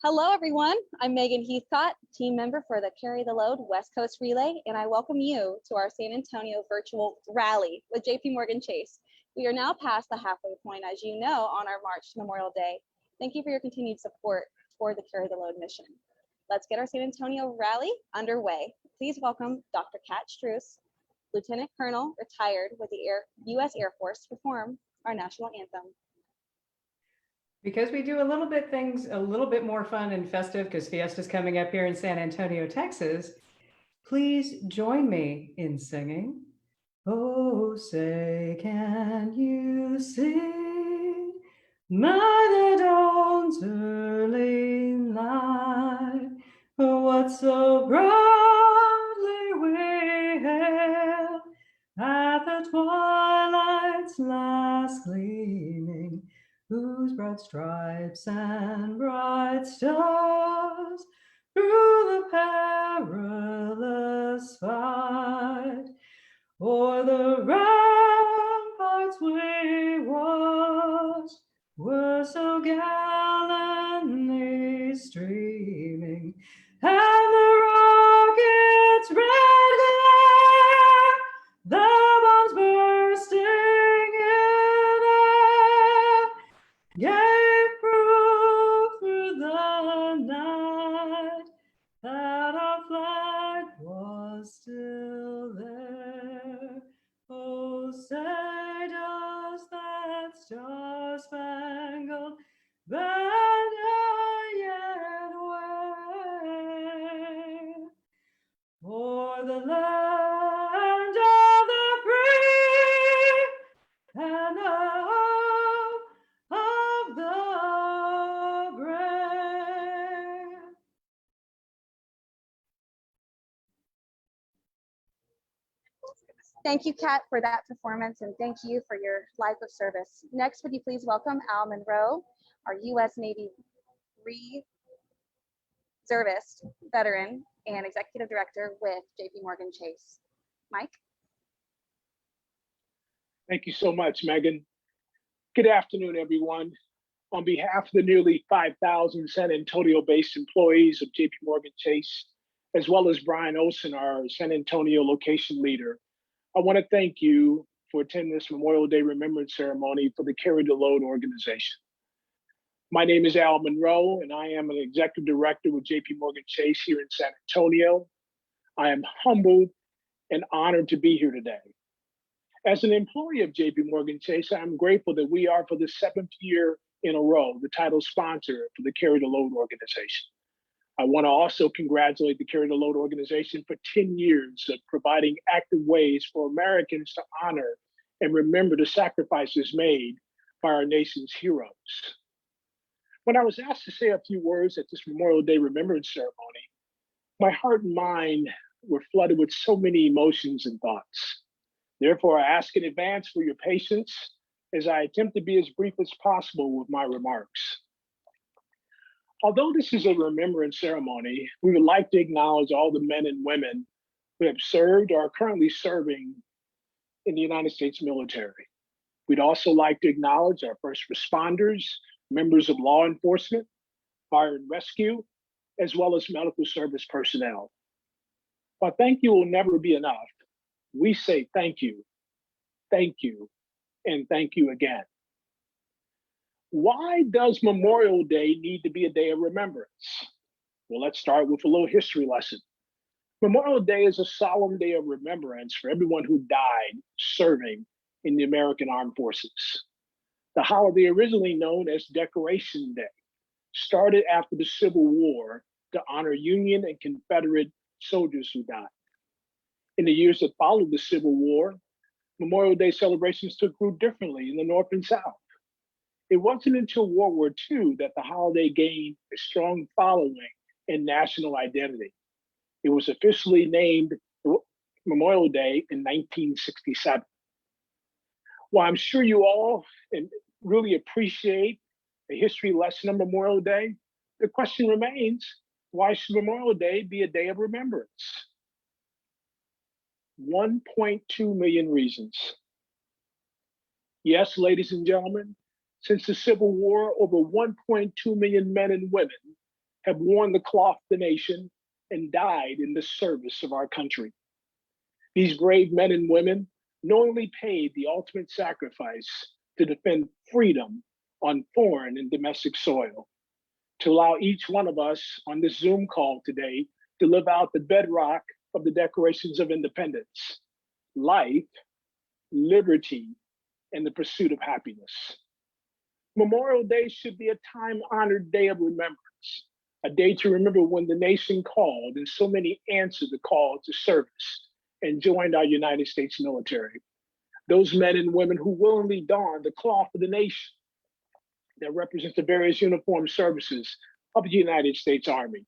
Hello, everyone. I'm Megan Heathcott, team member for the Carry the Load West Coast Relay, and I welcome you to our San Antonio virtual rally with JPMorgan Chase. We are now past the halfway point, as you know, on our March to Memorial Day. Thank you for your continued support for the Carry the Load mission. Let's get our San Antonio rally underway. Please welcome Dr. Kat Strus, Lieutenant Colonel, retired with the U.S. Air Force, to perform our national anthem. Because we do things a little bit more fun and festive, because Fiesta's coming up here in San Antonio, Texas, please join me in singing. Oh, say, can you see by the dawn's early light what so proudly we hailed at the twilight's last gleaming, whose broad stripes and bright stars through the perilous fight o'er the ramparts we watched were so gallantly streaming, and the rocket's red glare, the bombs bursting in air, gave proof through the night that our flag was still there. Oh, say does that star-spangled banner yet wave o'er the land of the free and the home of the brave? Thank you, Kat, for that performance, and thank you for your life of service. Next, would you please welcome Monroe, our U.S. Navy Reservist veteran and executive director with JPMorgan Chase. Mike? Thank you so much, Megan. Good afternoon, everyone. On behalf of the nearly 5,000 San Antonio-based employees of JPMorgan Chase, as well as Brian Olson, our San Antonio location leader, I want to thank you for attending this Memorial Day Remembrance ceremony for the Carry the Load organization. My name is Monroe, and I am an executive director with JPMorgan Chase here in San Antonio. I am humbled and honored to be here today. As an employee of JPMorgan Chase, I'm grateful that we are, for the 7th year in a row, the title sponsor for the Carry the Load organization. I want to also congratulate the Carry the Load organization for 10 years of providing active ways for Americans to honor and remember the sacrifices made by our nation's heroes. When I was asked to say a few words at this Memorial Day Remembrance ceremony, my heart and mind were flooded with so many emotions and thoughts. Therefore, I ask in advance for your patience as I attempt to be as brief as possible with my remarks. Although this is a remembrance ceremony, we would like to acknowledge all the men and women who have served or are currently serving in the United States military. We'd also like to acknowledge our first responders, members of law enforcement, fire and rescue, as well as medical service personnel. While thank you will never be enough, we say thank you, and thank you again. Why does Memorial Day need to be a day of remembrance? Well, let's start with a little history lesson. Memorial Day is a solemn day of remembrance for everyone who died serving in the American Armed Forces. The holiday, originally known as Decoration Day, started after the Civil War to honor Union and Confederate soldiers who died. In the years that followed the Civil War, Memorial Day celebrations took root differently in the North and South. It wasn't until World War II that the holiday gained a strong following and national identity. It was officially named Memorial Day in 1967. While I'm sure you all really appreciate a history lesson on Memorial Day, the question remains, why should Memorial Day be a day of remembrance? 1.2 million reasons. Yes, ladies and gentlemen, since the Civil War, over 1.2 million men and women have worn the cloth of the nation and died in the service of our country. These brave men and women knowingly paid the ultimate sacrifice to defend freedom on foreign and domestic soil, to allow each one of us on this Zoom call today to live out the bedrock of the Declarations of Independence: life, liberty, and the pursuit of happiness. Memorial Day should be a time-honored day of remembrance, a day to remember when the nation called and so many answered the call to service and joined our United States military. Those men and women who willingly donned the cloth of the nation that represents the various uniformed services of the United States Army,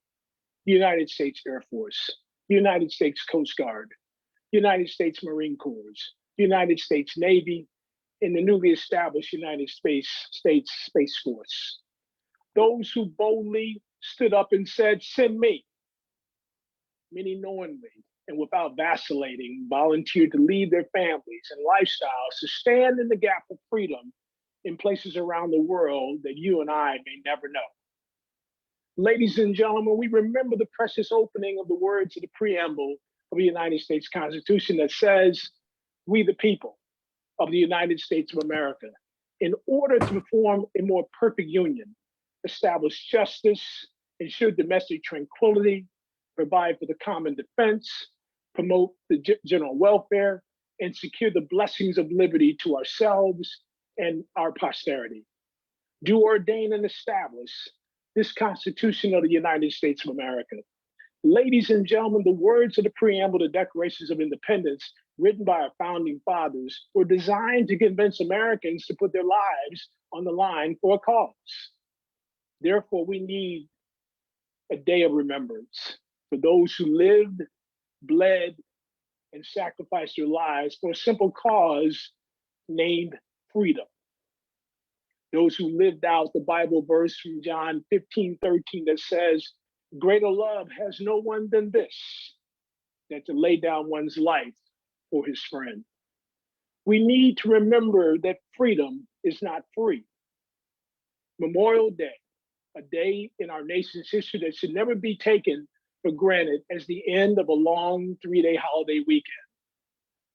the United States Air Force, the United States Coast Guard, the United States Marine Corps, the United States Navy, and the newly established United States Space Force. Those who boldly stood up and said, "Send me." Many knowingly and without vacillating volunteered to leave their families and lifestyles to stand in the gap of freedom in places around the world that you and I may never know. Ladies and gentlemen, we remember the precious opening of the words of the preamble of the United States Constitution that says, "We the people of the United States of America, in order to form a more perfect union, establish justice, ensure domestic tranquility, provide for the common defense, promote the general welfare, and secure the blessings of liberty to ourselves and our posterity. Do ordain and establish this Constitution of the United States of America." Ladies and gentlemen, the words of the preamble to Declarations of Independence, written by our founding fathers, were designed to convince Americans to put their lives on the line for a cause. Therefore, we need a day of remembrance for those who lived, bled, and sacrificed their lives for a simple cause named freedom. Those who lived out the Bible verse from John 15:13 that says, "Greater love has no one than this, that to lay down one's life for his friend." We need to remember that freedom is not free. Memorial Day, a day in our nation's history that should never be taken for granted as the end of a long 3-day holiday weekend.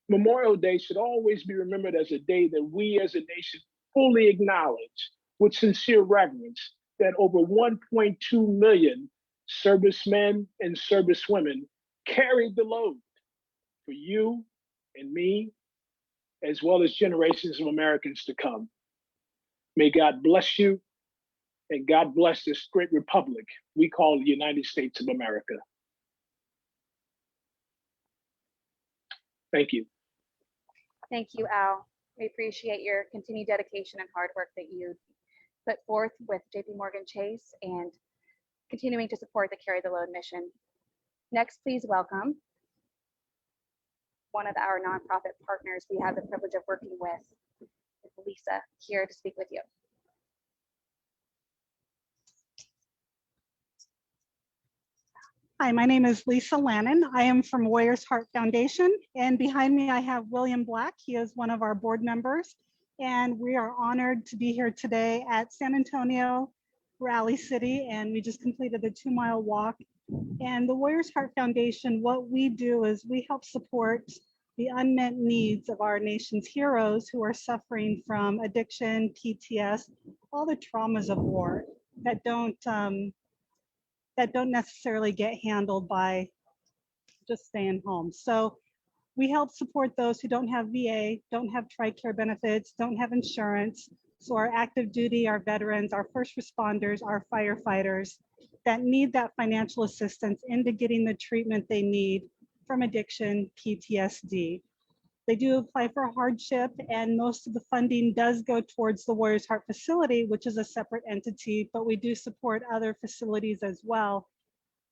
Memorial Day should always be remembered as a day that we as a nation fully acknowledge with sincere reverence that over 1.2 million servicemen and servicewomen carried the load for you and me, as well as generations of Americans to come. May God bless you, and God bless this great republic we call the United States of America. Thank you. Thank you, Al. We appreciate your continued dedication and hard work that you put forth with JPMorgan Chase and continuing to support the Carry the Load mission. Next, please welcome one of our nonprofit partners we have the privilege of working with, Lisa, here to speak with you. Hi, my name is Lisa Lannon. I am from Warriors Heart Foundation, and behind me I have William Black. He is one of our board members, and we are honored to be here today at San Antonio Rally City, and we just completed a 2-mile walk. And the Warriors Heart Foundation, what we do is we help support the unmet needs of our nation's heroes who are suffering from addiction, PTS, all the traumas of war that don't necessarily get handled by just staying home. So we help support those who don't have VA, don't have TRICARE benefits, don't have insurance. So our active duty, our veterans, our first responders, our firefighters that need that financial assistance into getting the treatment they need from addiction, PTSD. They do apply for hardship, and most of the funding does go towards the Warriors Heart facility, which is a separate entity, but we do support other facilities as well,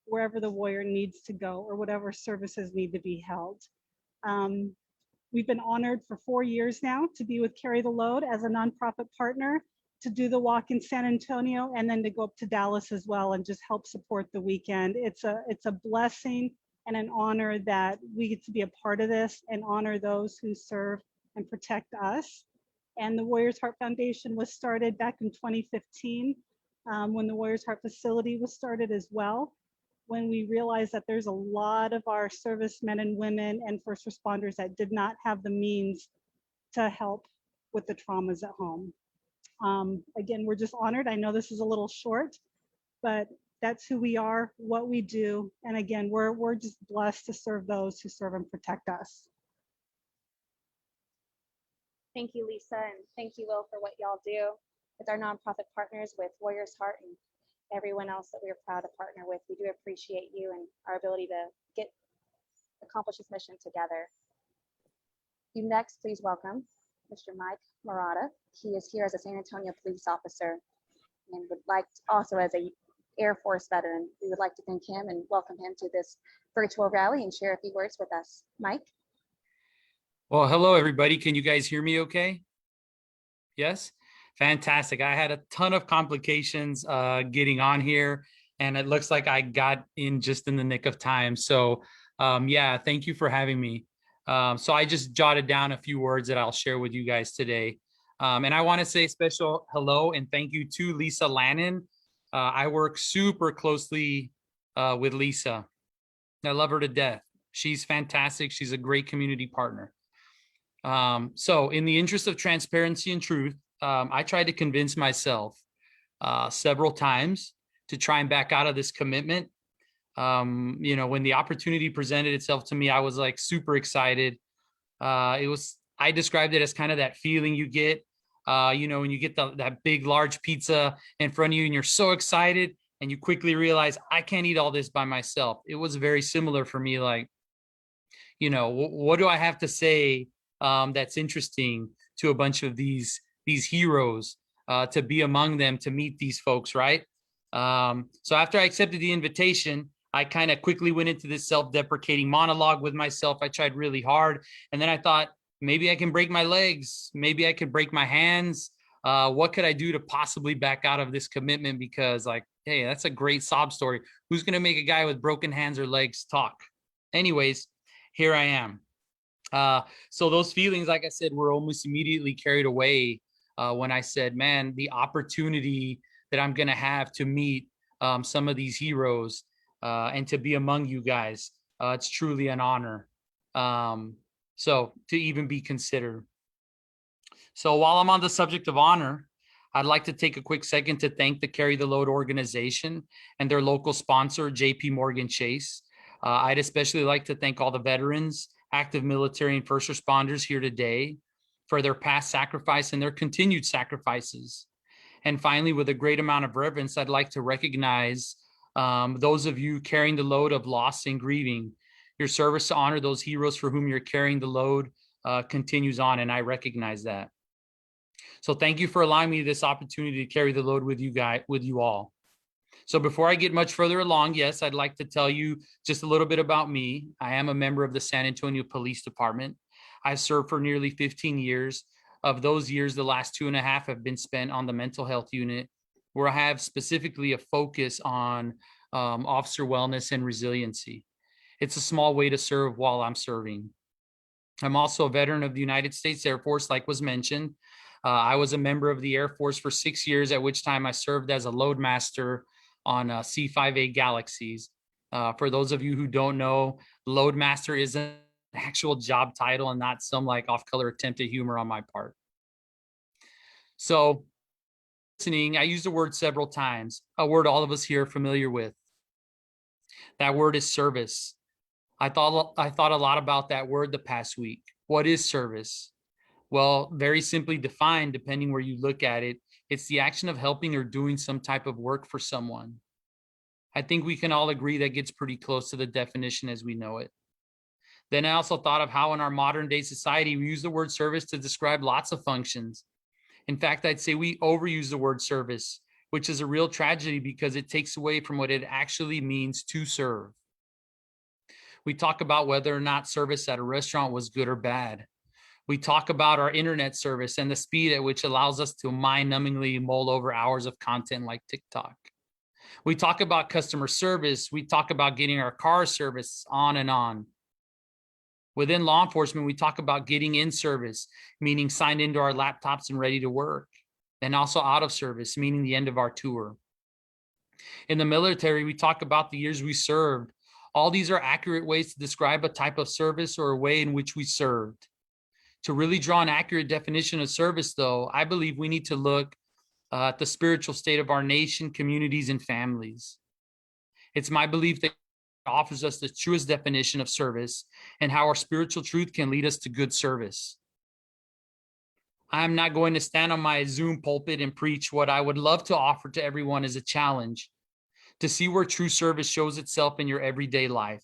wherever the warrior needs to go or whatever services need to be held. We've been honored for 4 years now to be with Carry the Load as a nonprofit partner, to do the walk in San Antonio, and then to go up to Dallas as well and just help support the weekend. It's a blessing and an honor that we get to be a part of this and honor those who serve and protect us. And the Warriors Heart Foundation was started back in 2015 when the Warriors Heart facility was started as well, when we realized that there's a lot of our servicemen and women and first responders that did not have the means to help with the traumas at home. Again, we're just honored. I know this is a little short, but that's who we are, what we do. And again, we're just blessed to serve those who serve and protect us. Thank you, Lisa, and thank you, Will, for what y'all do with our nonprofit partners, with Warriors Heart, and everyone else that we're proud to partner with. We do appreciate you and our ability to accomplish this mission together. You next, please welcome Mr. Mike Marotta. He is here as a San Antonio police officer and would like to, also as a Air Force veteran, we would like to thank him and welcome him to this virtual rally and share a few words with us. Mike? Well, hello, everybody. Can you guys hear me okay? Yes? Fantastic. I had a ton of complications getting on here, and it looks like I got in just in the nick of time. So yeah, thank you for having me. So I just jotted down a few words that I'll share with you guys today. And I want to say a special hello and thank you to Lisa Lannon. I work super closely with Lisa. I love her to death. She's fantastic. She's a great community partner. So in the interest of transparency and truth, I tried to convince myself several times to try and back out of this commitment. You know, when the opportunity presented itself to me, I was like super excited. I described it as kind of that feeling you get, you know, when you get that big, large pizza in front of you and you're so excited and you quickly realize I can't eat all this by myself. It was very similar for me. Like, you know, what do I have to say that's interesting to a bunch of these heroes, to be among them, to meet these folks, right? So after I accepted the invitation, I kind of quickly went into this self-deprecating monologue with myself. I tried really hard. And then I thought, maybe I can break my legs. Maybe I could break my hands. What could I do to possibly back out of this commitment? Because like, hey, that's a great sob story. Who's going to make a guy with broken hands or legs talk? Anyways, here I am. So those feelings, like I said, were almost immediately carried away when I said, man, the opportunity that I'm going to have to meet some of these heroes and to be among you guys, it's truly an honor. So to even be considered. So while I'm on the subject of honor, I'd like to take a quick second to thank the Carry the Load organization and their local sponsor, JPMorgan Chase. I'd especially like to thank all the veterans, active military, and first responders here today for their past sacrifice and their continued sacrifices. And finally, with a great amount of reverence, I'd like to recognize those of you carrying the load of loss and grieving. Your service to honor those heroes for whom you're carrying the load continues on, and I recognize that. So thank you for allowing me this opportunity to carry the load with you all. So before I get much further along, yes, I'd like to tell you just a little bit about me. I am a member of the San Antonio Police Department. I've served for nearly 15 years. Of those years, the last 2.5 have been spent on the mental health unit, where I have specifically a focus on officer wellness and resiliency. It's a small way to serve while I'm serving. I'm also a veteran of the United States Air Force, like was mentioned. I was a member of the Air Force for 6 years, at which time I served as a loadmaster on C-5A Galaxies. For those of you who don't know, loadmaster is an actual job title and not some like off-color attempt at humor on my part. So listening, I used the word several times, a word all of us here are familiar with. That word is service. I thought a lot about that word the past week. What is service? Well, very simply defined, depending where you look at it, it's the action of helping or doing some type of work for someone. I think we can all agree that gets pretty close to the definition as we know it. Then I also thought of how in our modern day society, we use the word service to describe lots of functions. In fact, I'd say we overuse the word service, which is a real tragedy because it takes away from what it actually means to serve. We talk about whether or not service at a restaurant was good or bad. We talk about our internet service and the speed at which allows us to mind-numbingly mull over hours of content like TikTok. We talk about customer service. We talk about getting our car service, on and on. Within law enforcement, we talk about getting in service, meaning signed into our laptops and ready to work. And also out of service, meaning the end of our tour. In the military, we talk about the years we served. All these are accurate ways to describe a type of service or a way in which we served. To really draw an accurate definition of service, though, I believe we need to look at the spiritual state of our nation, communities, and families. It's my belief that God offers us the truest definition of service and how our spiritual truth can lead us to good service. I'm not going to stand on my Zoom pulpit and preach. What I would love to offer to everyone is a challenge to see where true service shows itself in your everyday life,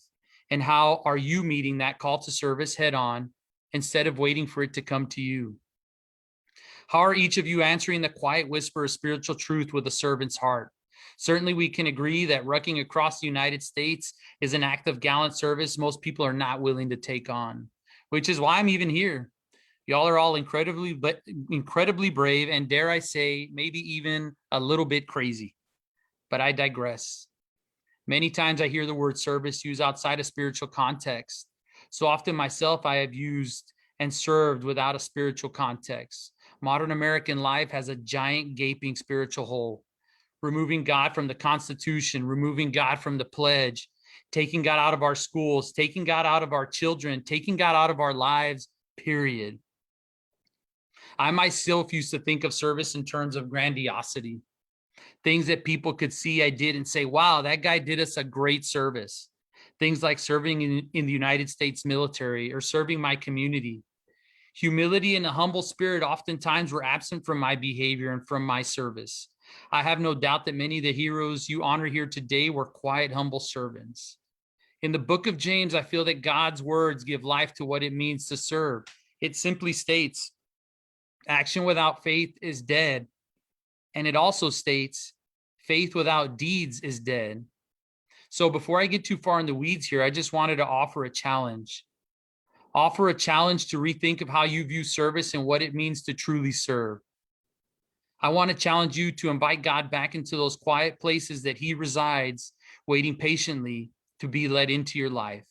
and how are you meeting that call to service head on instead of waiting for it to come to you? How are each of you answering the quiet whisper of spiritual truth with a servant's heart? Certainly, we can agree that rucking across the United States is an act of gallant service most people are not willing to take on, which is why I'm even here. Y'all are all incredibly brave, and dare I say, maybe even a little bit crazy. But I digress. Many times I hear the word service used outside of spiritual context. So often myself, I have used and served without a spiritual context. Modern American life has a giant gaping spiritual hole. Removing God from the Constitution, removing God from the pledge, taking God out of our schools, taking God out of our children, taking God out of our lives, period. I myself used to think of service in terms of grandiosity. Things that people could see I did and say, wow, that guy did us a great service. Things like serving in the United States military or serving my community. Humility and a humble spirit oftentimes were absent from my behavior and from my service. I have no doubt that many of the heroes you honor here today were quiet, humble servants. In the book of James, I feel that God's words give life to what it means to serve. It simply states, action without faith is dead. And it also states, faith without deeds is dead. So before I get too far in the weeds here, I just wanted to offer a challenge. Offer a challenge to rethink of how you view service and what it means to truly serve. I want to challenge you to invite God back into those quiet places that he resides, waiting patiently to be led into your life.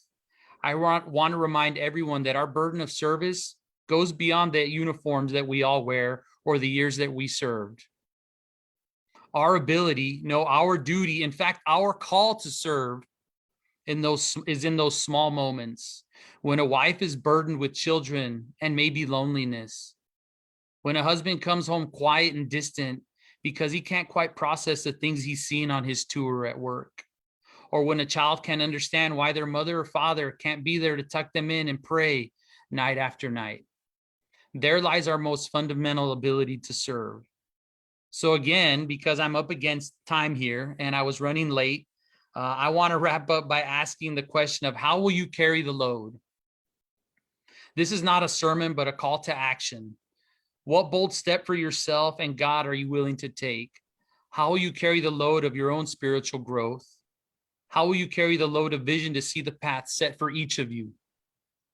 I want to remind everyone that our burden of service goes beyond the uniforms that we all wear or the years that we served. Our ability, no, our duty, in fact, our call to serve is in those small moments. When a wife is burdened with children and maybe loneliness. When a husband comes home quiet and distant because he can't quite process the things he's seen on his tour at work. Or when a child can't understand why their mother or father can't be there to tuck them in and pray night after night. There lies our most fundamental ability to serve. So again, because I'm up against time here and I was running late, I want to wrap up by asking the question of how will you carry the load? This is not a sermon, but a call to action. What bold step for yourself and God are you willing to take? How will you carry the load of your own spiritual growth? How will you carry the load of vision to see the path set for each of you?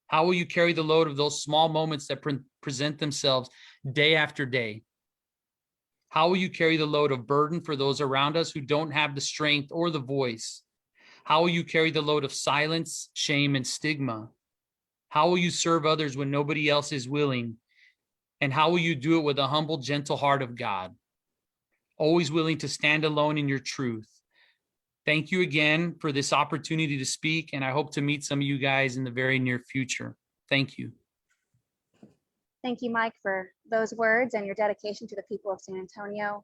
How will you carry the load of those small moments that present themselves day after day? How will you carry the load of burden for those around us who don't have the strength or the voice? How will you carry the load of silence, shame, and stigma? How will you serve others when nobody else is willing? And how will you do it with a humble, gentle heart of God? Always willing to stand alone in your truth. Thank you again for this opportunity to speak, and I hope to meet some of you guys in the very near future. Thank you. Thank you, Mike, for those words and your dedication to the people of San Antonio.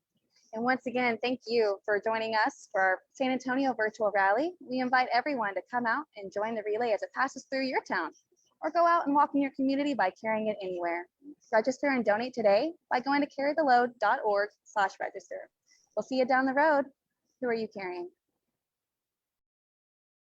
And once again, thank you for joining us for our San Antonio virtual rally. We invite everyone to come out and join the relay as it passes through your town, or go out and walk in your community by carrying it anywhere. Register and donate today by going to carrytheload.org/register. We'll see you down the road. Who are you carrying?